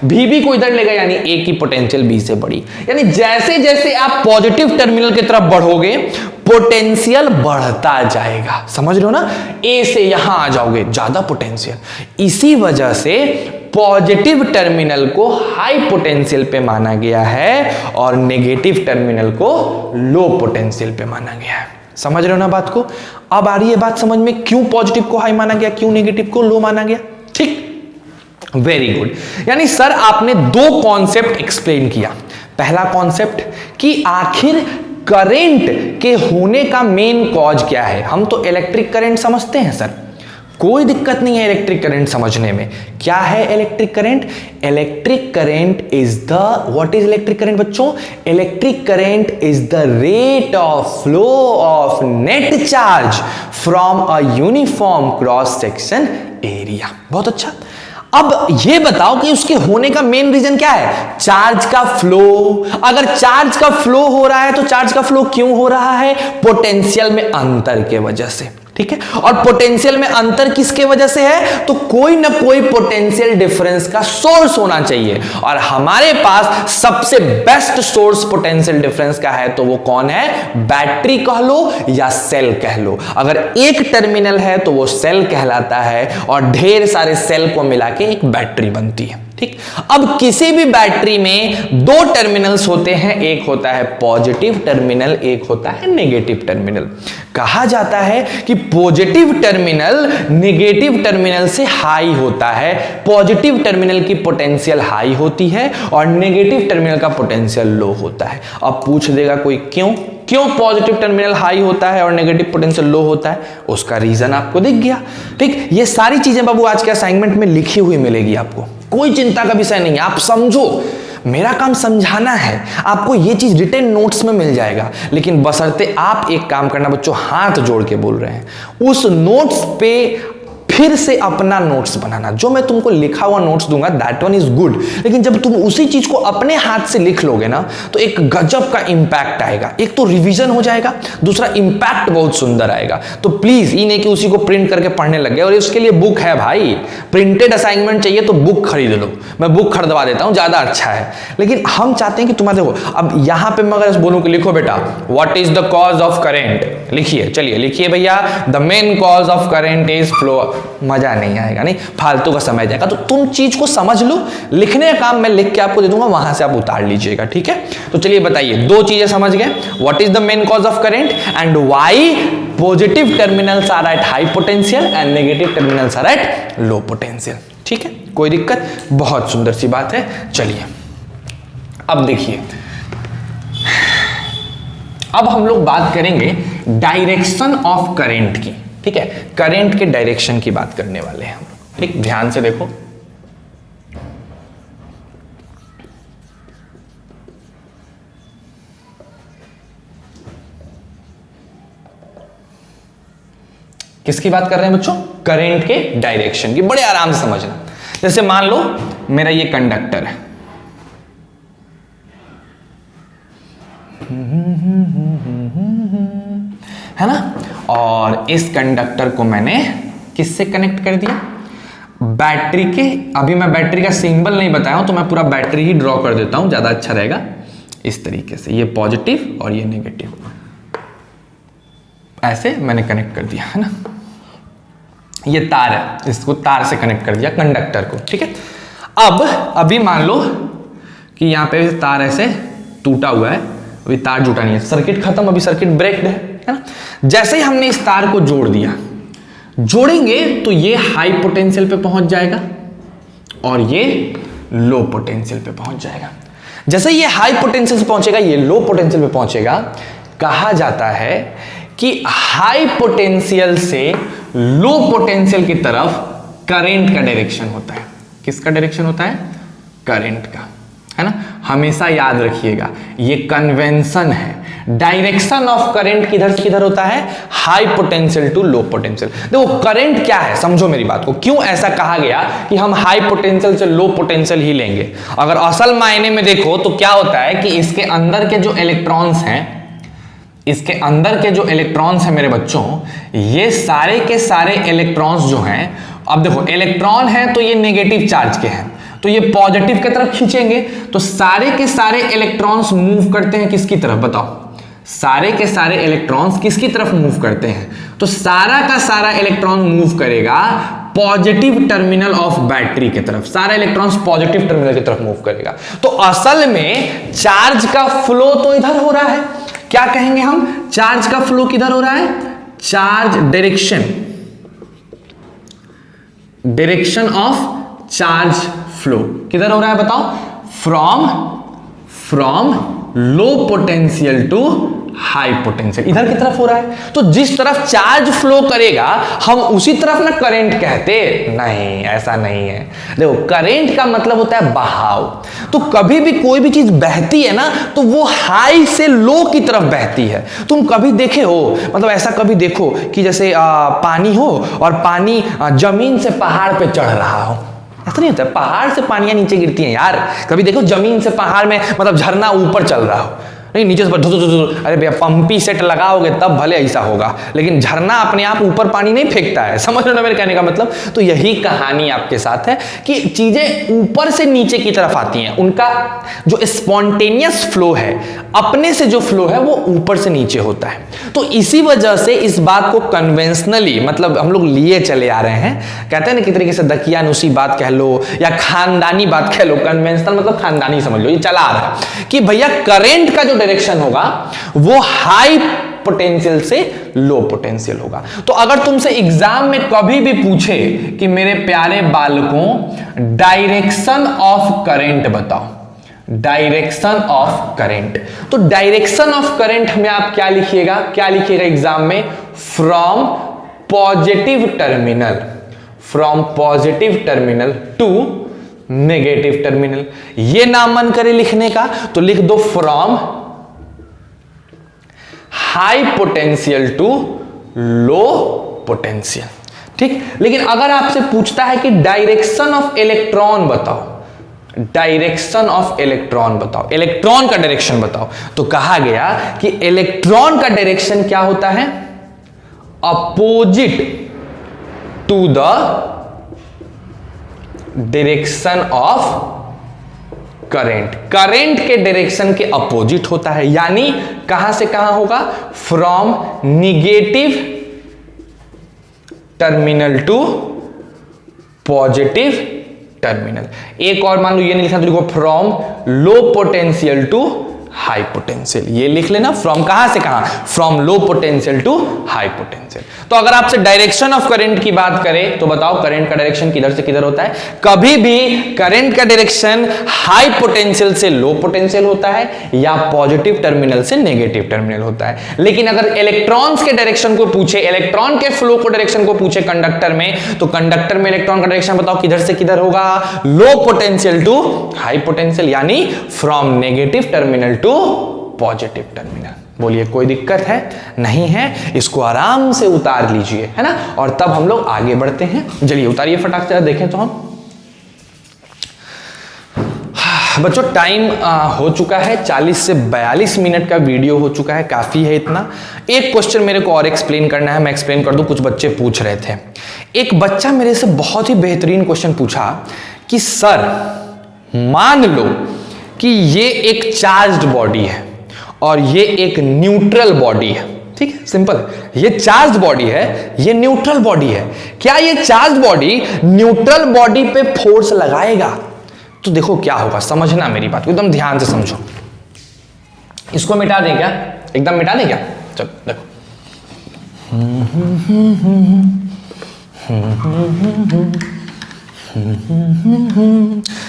VB को इधर ले गया यानी A की पोटेंशियल B से बड़ी। यानी जैसे जैसे आप पॉजिटिव टर्मिनल की तरफ बढ़ोगे पोटेंशियल बढ़ता जाएगा। समझ रहे हो ना? A से यहां आ जाओगे, ज्यादा पोटेंशियल। इसी वजह से पॉजिटिव टर्मिनल को हाई पोटेंशियल पे माना गया है और नेगेटिव टर्मिनल को लो पोटेंशियल पे माना गया है। समझ रहे हो ना बात को? अब आ रही है बात समझ में, क्यों पॉजिटिव को हाई माना गया, क्यों नेगेटिव को लो माना गया? ठीक, वेरी गुड। यानी सर आपने 2 कॉन्सेप्ट एक्सप्लेन किया। पहला कॉन्सेप्ट कि आखिर करंट के होने का मेन कॉज क्या है। हम तो इलेक्ट्रिक करंट समझते हैं सर, कोई दिक्कत नहीं है इलेक्ट्रिक करंट समझने में। क्या है electric current? Electric current is the, what is electric current बच्चों? Electric current is the rate of flow of net charge from a uniform cross section area. बहुत अच्छा। अब ये बताओ कि उसके होने का मेन रीजन क्या है? चार्ज का फ्लो। अगर चार्ज का फ्लो हो रहा है तो चार्ज का फ्लो क्यों हो रहा है? पोटेंशियल में अंतर के वजह से, ठीक है। और पोटेंशियल में अंतर किसके वजह से है? तो कोई ना कोई पोटेंशियल डिफरेंस का सोर्स होना चाहिए, और हमारे पास सबसे बेस्ट सोर्स पोटेंशियल डिफरेंस का है तो वो कौन है? बैटरी कह लो या सेल कह लो। अगर एक टर्मिनल है तो वो सेल कहलाता है, और ढेर सारे सेल को मिला के एक बैटरी बनती है, ठीक। अब किसी भी बैटरी में दो टर्मिनल्स होते हैं, एक होता है पॉजिटिव टर्मिनल, एक होता है नेगेटिव टर्मिनल। कहा जाता है कि पॉजिटिव टर्मिनल नेगेटिव टर्मिनल से हाई होता है, पॉजिटिव टर्मिनल की पोटेंशियल हाई होती है और नेगेटिव टर्मिनल का पोटेंशियल लो होता है। अब पूछ देगा कोई क्यों पॉजिटिव टर्मिनल हाई होता है और नेगेटिव पोटेंशियल लो होता है? उसका रीजन आपको दिख गया, ठीक। ये सारी चीजें बाबू आज के असाइनमेंट में लिखी हुई मिलेगी आपको, कोई चिंता का विषय नहीं है। आप समझो, मेरा काम समझाना है, आपको ये चीज रिटन नोट्स में मिल जाएगा, लेकिन बशर्ते आप एक काम करना बच्चों, हाथ जोड़ के बोल रहे हैं, उस नोट्स पे फिर से अपना नोट्स बनाना। जो मैं तुमको लिखा हुआ नोट्स दूंगा दैट वन इज गुड, लेकिन जब तुम उसी चीज को अपने हाथ से लिख लोगे ना तो एक गजब का इंपैक्ट आएगा। एक तो रिवीजन हो जाएगा, दूसरा इंपैक्ट बहुत सुंदर आएगा। तो प्लीज ये नहीं कि उसी को प्रिंट करके पढ़ने लग गए, और उसके लिए बुक है भाई, प्रिंटेड असाइनमेंट चाहिए तो बुक खरीद लो, मैं बुक खरीदवा देता हूं, ज्यादा अच्छा है। लेकिन हम चाहते हैं कि तुम्हारे देखो, अब यहां पे मैं अगर बोलूं कि लिखो बेटा what is the cause of current, लिखिए, चलिए लिखिए भैया, the main cause of current is flow. मजा नहीं आएगा, नहीं, फालतू का समय जाएगा। तो तुम चीज को समझ लो, लिखने का काम मैं लिख के आपको दे दूंगा, वहां से आप उतार लीजिएगा, ठीक है। तो चलिए बताइए, दो चीजें समझ गए, what is the main cause of current and why positive terminals are at high potential and negative terminals are at low potential, ठीक है। कोई दिक्कत? बहुत सुंदर सी बात है। चलिए अब देखिए, अब हम लोग बात करेंगे डायरेक्शन ऑफ करंट की, ठीक है। करंट के डायरेक्शन की बात करने वाले हैं हम, ठीक। ध्यान से देखो, किसकी बात कर रहे हैं बच्चों? करंट के डायरेक्शन की। बड़े आराम से समझना। जैसे मान लो मेरा ये कंडक्टर है, है ना, और इस कंडक्टर को मैंने किससे कनेक्ट कर दिया? बैटरी के। अभी मैं बैटरी का सिंबल नहीं बताया हूं तो मैं पूरा बैटरी ही ड्रॉ कर देता हूं, ज्यादा अच्छा रहेगा। इस तरीके से ये पॉजिटिव और ये नेगेटिव, ऐसे मैंने कनेक्ट कर दिया, है ना। ये तार है, इसको तार से कनेक्ट कर दिया कंडक्टर को, ठीक है। अब अभी मान लो कि यहां पे तार ऐसे टूटा हुआ है, अभी तार जुटा नहीं है, सर्किट खत्म, अभी सर्किट ब्रेक्ड है ना। जैसे ही हमने इस तार को जोड़ दिया, जोड़ेंगे तो ये हाई पोटेंशियल पे पहुंच जाएगा और ये लो पोटेंशियल पे पहुंच जाएगा। जैसे ये हाई पोटेंशियल से पहुंचेगा, ये लो पोटेंशियल पे पहुंचेगा। कहा जाता है कि हाई पोटेंशियल से लो पोटेंशियल की तरफ करंट का डायरेक्शन होता है। किसका डायरेक्शन होता है? करंट का, है ना। हमेशा याद रखिएगा, ये कन्वेंशन है। डायरेक्शन ऑफ करंट किधर से किधर होता है? High potential to low potential. देखो करंट क्या है, समझो मेरी बात को, क्यों ऐसा कहा गया कि हम हाई पोटेंशियल से लो पोटेंशियल ही लेंगे। अगर असल मायने में देखो तो क्या होता है कि इसके अंदर के जो इलेक्ट्रॉन्स हैं, इसके अंदर के जो इलेक्ट्रॉन्स हैं मेरे बच्चों, ये सारे के सारे इलेक्ट्रॉन्स जो हैं, अब देखो इलेक्ट्रॉन है तो ये नेगेटिव चार्ज के हैं, तो ये पॉजिटिव की तरफ खींचेंगे, तो सारे के सारे इलेक्ट्रॉन्स मूव करते हैं किसकी तरफ? बताओ, सारे के सारे इलेक्ट्रॉन्स किसकी तरफ मूव करते हैं? तो सारा का सारा इलेक्ट्रॉन मूव करेगा पॉजिटिव टर्मिनल ऑफ बैटरी की तरफ। सारा इलेक्ट्रॉन्स पॉजिटिव टर्मिनल की तरफ मूव करेगा। तो असल में चार्ज का फ्लो तो इधर हो रहा है। क्या कहेंगे हम? चार्ज का फ्लो किधर हो रहा है? Charge direction, direction of charge flow किधर हो रहा है बताओ? From low potential to high potential. इधर की तरफ हो रहा है, तो जिस तरफ चार्ज फ्लो करेगा हम उसी तरफ ना करंट कहते, नहीं ऐसा नहीं है। देखो करंट का मतलब होता है बहाव, तो कभी भी कोई भी चीज बहती है ना तो वो हाई से लो की तरफ बहती है। तुम कभी देखे हो, मतलब ऐसा कभी देखो कि जैसे पानी हो और पानी जमीन से पहाड़ पे चढ़ रहा हो, ऐसा नहीं होता, पहाड़ से पानियां नीचे गिरती हैं यार। कभी देखो जमीन से पहाड़ में मतलब झरना ऊपर चल रहा हो, नहीं नीचे से अरे भैया पंपी सेट लगाओगे तब भले ऐसा होगा, लेकिन झरना अपने आप ऊपर पानी नहीं फेंकता है। समझ रहे हो मेरे कहने का मतलब? तो यही कहानी आपके साथ है कि चीजें ऊपर से नीचे की तरफ आती हैं, उनका जो स्पॉन्टेनियस फ्लो है, अपने से जो फ्लो है वो ऊपर से नीचे होता है। तो इसी वजह से इस बात को कन्वेंशनली मतलब हम लोग लिए चले आ रहे हैं, कहते हैं ना कि तरीके से दकियानुसी बात कह लो या खानदानी बात कह लो, कन्वेंशनल मतलब खानदानी समझ लो, ये चला आ रहा है कि भैया करंट का जो डायरेक्शन होगा वो हाई पोटेंशियल से लो पोटेंशियल होगा। तो अगर तुमसे एग्जाम में कभी भी पूछे कि मेरे प्यारे बालकों डायरेक्शन ऑफ करंट बताओ, डायरेक्शन ऑफ करंट, तो डायरेक्शन ऑफ करंट में आप क्या लिखिएगा, क्या लिखिएगा एग्जाम में? From positive terminal, from positive terminal to negative terminal. ये नाम मन करे लिखने का तो लिख दो from high potential to low potential. ठीक, लेकिन अगर आपसे पूछता है कि डायरेक्शन ऑफ इलेक्ट्रॉन बताओ, डायरेक्शन ऑफ इलेक्ट्रॉन बताओ, इलेक्ट्रॉन का डायरेक्शन बताओ, तो कहा गया कि इलेक्ट्रॉन का डायरेक्शन क्या होता है? Opposite to the direction of current, current के डायरेक्शन के अपोजिट होता है। यानी कहां से कहां होगा? From negative terminal to positive terminal. एक और मान लो ये नहीं लिखा तो लिखो from low potential to high potential. ये लिख लेना, फ्रॉम कहां से कहां? From low potential to high potential. तो अगर आपसे डायरेक्शन ऑफ करंट की बात करें तो बताओ करंट का डायरेक्शन किधर से किधर होता है? कभी भी करंट का डायरेक्शन हाई पोटेंशियल से लो पोटेंशियल होता है या पॉजिटिव टर्मिनल से नेगेटिव टर्मिनल होता है। लेकिन अगर इलेक्ट्रॉन्स के डायरेक्शन को पूछे, इलेक्ट्रॉन के फ्लो को डायरेक्शन को पूछे कंडक्टर में, तो कंडक्टर में इलेक्ट्रॉन का डायरेक्शन बताओ किधर से किधर होगा? Low potential to high potential, यानी from negative terminal to positive terminal. बोलिए कोई दिक्कत है? नहीं है, इसको आराम से उतार लीजिए, है ना, और तब हम लोग आगे बढ़ते हैं। चलिए उतारिए फटाक से देखें तो हम। बच्चों टाइम हो चुका है, 40 से 42 मिनट का वीडियो हो चुका है, काफी है इतना। एक क्वेश्चन मेरे को और एक्सप्लेन करना है, मैं एक्सप्लेन कर दूं, कुछ बच्चे पूछ रहे थे। एक बच्चा मेरे से बहुत ही बेहतरीन क्वेश्चन पूछा कि सर मान लो कि ये एक चार्ज्ड बॉडी है और ये एक न्यूट्रल बॉडी है, ठीक है, सिंपल। ये चार्ज्ड बॉडी है, ये न्यूट्रल बॉडी है। क्या ये चार्ज्ड बॉडी न्यूट्रल बॉडी पे फोर्स लगाएगा? तो देखो क्या होगा, समझना मेरी बात को एकदम ध्यान से समझो। इसको मिटा दें क्या? एकदम मिटा दें क्या? चलो देखो,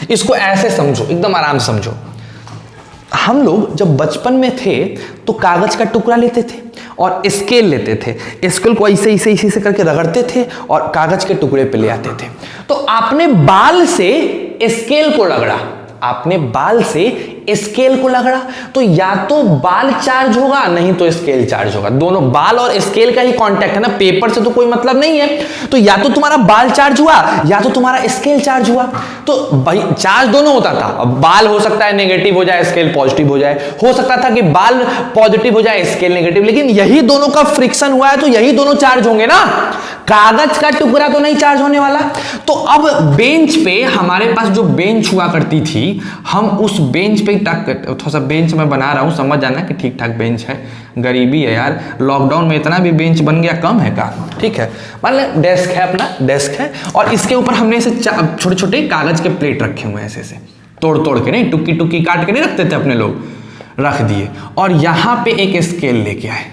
इसको ऐसे समझो, एकदम आराम से समझो। हम लोग जब बचपन में थे तो कागज का टुकड़ा लेते थे और स्केल लेते थे, स्केल को ऐसे ऐसे ऐसे करके रगड़ते थे और कागज के टुकड़े पे ले आते थे। तो आपने बाल से स्केल को रगड़ा, आपने बाल से स्केल को रगड़ा, तो या तो बाल चार्ज होगा नहीं तो स्केल चार्ज होगा। दोनों बाल और स्केल का ही कांटेक्ट है ना, पेपर से तो कोई मतलब नहीं है। तो या तो तुम्हारा बाल चार्ज हुआ या तो तुम्हारा स्केल चार्ज हुआ। तो भाई चार्ज दोनों होता था। अब बाल हो सकता है नेगेटिव हो जाए, स्केल पॉजिटिव हो जाए, हो सकता था कि बाल पॉजिटिव हो जाए स्केल नेगेटिव, लेकिन यही दोनों का फ्रिक्शन हुआ है तो यही दोनों चार्ज होंगे ना। कागज का टुकड़ा तो नहीं चार्ज होने वाला। तो अब बेंच पे, हमारे पास जो बेंच हुआ करती थी, हम उस बेंच पे थोड़ा सा बेंच में बना रहा हूं, समझ जाना कि ठीक ठाक बेंच है, गरीबी है यार, लॉकडाउन में इतना भी बेंच बन गया कम है का, ठीक है। मान लें डेस्क है, अपना डेस्क है और इसके ऊपर हमने ऐसे छोटे छोटे कागज के प्लेट रखे हुए हैं, ऐसे ऐसे तोड़ तोड़ के, नहीं टुक्की टुक्की काट के नहीं रखते थे अपने लोग, रख दिए। और यहां पे एक स्केल लेके आए,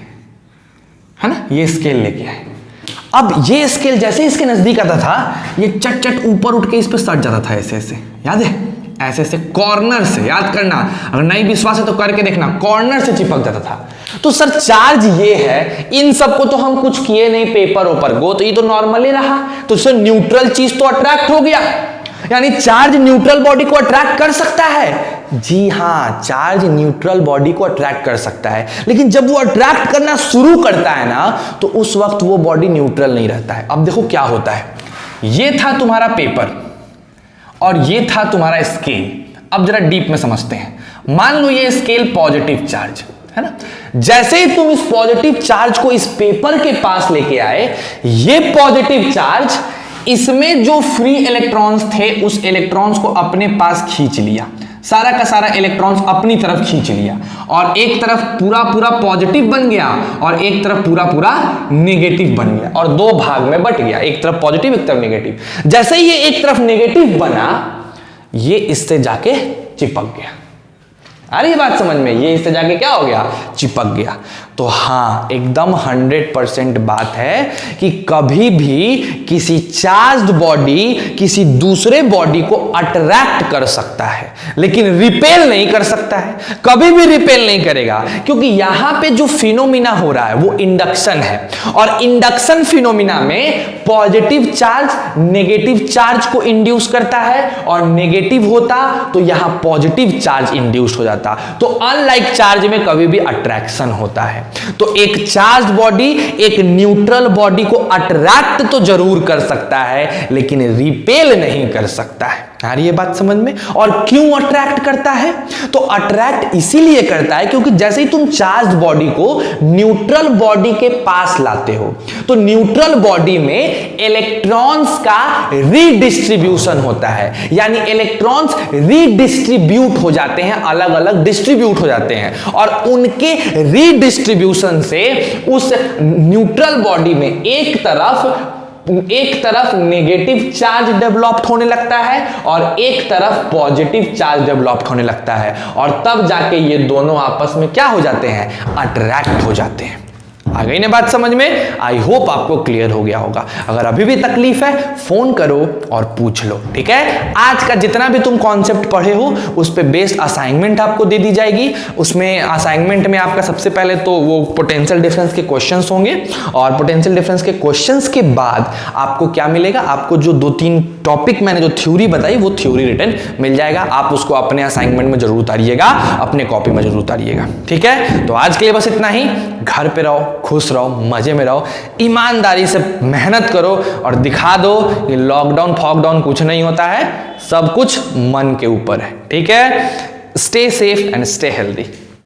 है ना, ये स्केल लेके आए। अब ये स्केल जैसे इसके नजदीक आता था, ये चट चट ऊपर उठ के इस पे सट जाता था, ऐसे ऐसे, याद है, ऐसे से कॉर्नर से, याद करना, अगर नहीं विश्वास है तो करके देखना, कॉर्नर से चिपक जाता था। तो सर चार्ज ये है, इन सबको तो हम कुछ किए नहीं, पेपर ओपर गो, तो ये तो नॉर्मल ही रहा। तो सर न्यूट्रल चीज तो अट्रैक्ट हो गया, यानी चार्ज न्यूट्रल बॉडी को अट्रैक्ट कर सकता है। जी हां, चार्ज न्यूट्रल बॉडी को अट्रैक्ट कर सकता है, लेकिन जब वो अट्रैक्ट करना शुरू करता है ना, तो उस वक्त वो बॉडी न्यूट्रल नहीं रहता है। अब देखो क्या होता है, ये था तुम्हारा पेपर और ये था तुम्हारा स्केल। अब जरा डीप में समझते हैं। मान लो ये स्केल पॉजिटिव चार्ज है ना, जैसे ही तुम इस पॉजिटिव चार्ज को इस पेपर के पास लेके आए, ये पॉजिटिव चार्ज इसमें जो फ्री इलेक्ट्रॉन्स थे उस इलेक्ट्रॉन्स को अपने पास खींच लिया, सारा का सारा इलेक्ट्रॉन्स अपनी तरफ खींच लिया, और एक तरफ पूरा पूरा पॉजिटिव बन गया और एक तरफ पूरा पूरा नेगेटिव बन गया, और दो भाग में बट गया, एक तरफ पॉजिटिव एक तरफ नेगेटिव। जैसे ही ये एक तरफ नेगेटिव बना, ये इससे जाके चिपक गया। अरे ये बात समझ में, ये इससे जाके क्या हो गया, चिपक गया। तो हाँ, एकदम 100% बात है कि कभी भी किसी चार्ज्ड बॉडी किसी दूसरे बॉडी को अट्रैक्ट कर सकता है, लेकिन रिपेल नहीं कर सकता है, कभी भी रिपेल नहीं करेगा, क्योंकि यहां पे जो फिनोमिना हो रहा है वो इंडक्शन है, और इंडक्शन फिनोमिना में पॉजिटिव चार्ज नेगेटिव चार्ज को इंड्यूस करता है, और नेगेटिव होता तो यहां पॉजिटिव चार्ज इंड्यूस हो जाता। तो अनलाइक चार्ज में कभी भी अट्रैक्शन होता है। तो एक चार्ज बॉडी एक न्यूट्रल बॉडी को अट्रैक्ट तो जरूर कर सकता है, लेकिन रिपेल नहीं कर सकता है। आ रही है बात समझ में? और क्यों अट्रैक्ट करता है? तो अट्रैक्ट इसीलिए करता है क्योंकि जैसे ही तुम चार्ज बॉडी को न्यूट्रल बॉडी के पास लाते हो, तो न्यूट्रल बॉडी में इलेक्ट्रॉन्स का रीडिस्ट्रीब्यूशन होता है, यानी इलेक्ट्रॉन्स रीडिस्ट्रीब्यूट हो जाते हैं, अलग अलग डिस्ट्रीब्यूट हो जाते हैं, और उनके रीडिस्ट्रीब्यूशन से उस न्यूट्रल बॉडी में एक तरफ नेगेटिव चार्ज डेवलप्ड होने लगता है और एक तरफ पॉजिटिव चार्ज डेवलप्ड होने लगता है, और तब जाके ये दोनों आपस में क्या हो जाते हैं, अट्रैक्ट हो जाते हैं। आ गई ना बात समझ में? आई होप आपको क्लियर हो गया होगा। अगर अभी भी तकलीफ है फोन करो और पूछ लो, ठीक है? आज का जितना भी तुम कॉन्सेप्ट पढ़े हो उस पे बेस्ड असाइनमेंट आपको दे दी जाएगी। उसमें असाइनमेंट में आपका सबसे पहले तो वो पोटेंशियल डिफरेंस के क्वेश्चंस होंगे, और पोटेंशियल डिफरेंस के क्वेश्चंस के बाद आपको क्या मिलेगा, आपको जो 2-3 टॉपिक मैंने जो थ्योरी बताई वो थ्योरी रिटन मिल जाएगा। आप उसको अपने असाइनमेंट में जरूर उतारिएगा, अपने कॉपी में जरूर उतारिएगा, ठीक है? तो आज के लिए बस इतना ही। घर पे रहो, खुश रहो, मजे में रहो, ईमानदारी से मेहनत करो, और दिखा दो कि लॉकडाउन फॉकडाउन कुछ नहीं होता है, सब कुछ मन के ऊपर है, ठीक है? Stay safe and stay healthy.